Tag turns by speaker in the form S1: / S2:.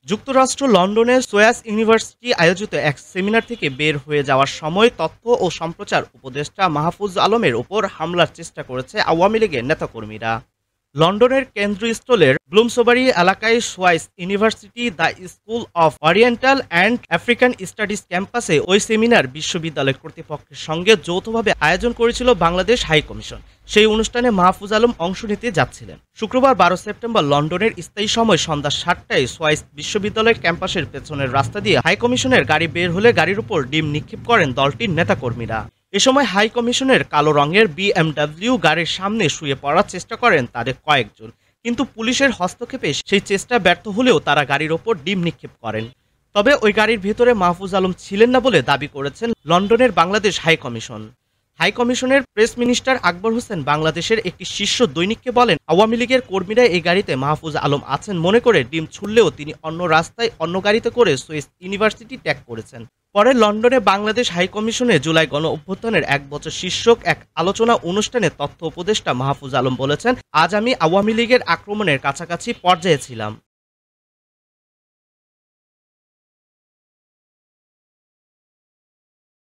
S1: যুক্তরাষ্ট্র লন্ডনের সোয়াস ইউনিভার্সিটি আয়োজিত এক সেমিনার থেকে বের হয়ে যাওয়ার সময় তথ্য ও সম্প্রচার উপদেষ্টা মাহফুজ আলমের ওপর হামলার চেষ্টা করেছে আওয়ামী লীগের নেতাকর্মীরা। লন্ডনের কেন্দ্রস্থলের ব্লুমসবারি এলাকায় SOAS University the School of Oriental and African Studies ক্যাম্পাসে ওই সেমিনার বিশ্ববিদ্যালয় কর্তৃপক্ষের সঙ্গে যৌথভাবে আয়োজন করেছিল বাংলাদেশ হাই কমিশন। সেই অনুষ্ঠানে মাহফুজ আলম অংশ নিতে যাচ্ছিলেন। শুক্রবার ১২ সেপ্টেম্বর লন্ডনের স্থায়ী সময় সন্ধ্যা ৭টায় সোয়াইস বিশ্ববিদ্যালয়ের ক্যাম্পাসের পেছনের রাস্তা দিয়ে হাই কমিশনের গাড়ি বের হলে গাড়ির উপর ডিম নিক্ষেপ করেন দলটির নেতাকর্মীরা। এ সময় হাই কমিশনের কালো রঙের বিএমডব্লিউ গাড়ির সামনে শুয়ে পড়ার চেষ্টা করেন তাদের কয়েকজন, কিন্তু পুলিশের হস্তক্ষেপে সেই চেষ্টা ব্যর্থ হলেও তারা গাড়ির ওপর ডিম নিক্ষেপ করেন। তবে ওই গাড়ির ভেতরে মাহফুজ আলম ছিলেন না বলে দাবি করেছেন লন্ডনের বাংলাদেশ হাই কমিশন। হাই কমিশনের প্রেস মিনিস্টার আকবর হোসেন বাংলাদেশের একটি শীর্ষ দৈনিককে বলেন, আওয়ামী লীগের কর্মীরা এই গাড়িতে মাহফুজ আলম আছেন মনে করে ডিম ছুড়লেও তিনি অন্য রাস্তায় অন্য গাড়িতে করে সুইস ইউনিভার্সিটি ত্যাগ করেছেন। পরে লন্ডনে বাংলাদেশ হাই কমিশনে জুলাই গণ অভ্যুত্থানের ১ বছর শীর্ষক এক আলোচনা অনুষ্ঠানে তথ্য উপদেষ্টা মাহফুজ আলম বলেছেন, আজ আমি আওয়ামী লীগের আক্রমণের কাছাকাছি পর্যায়ে ছিলাম।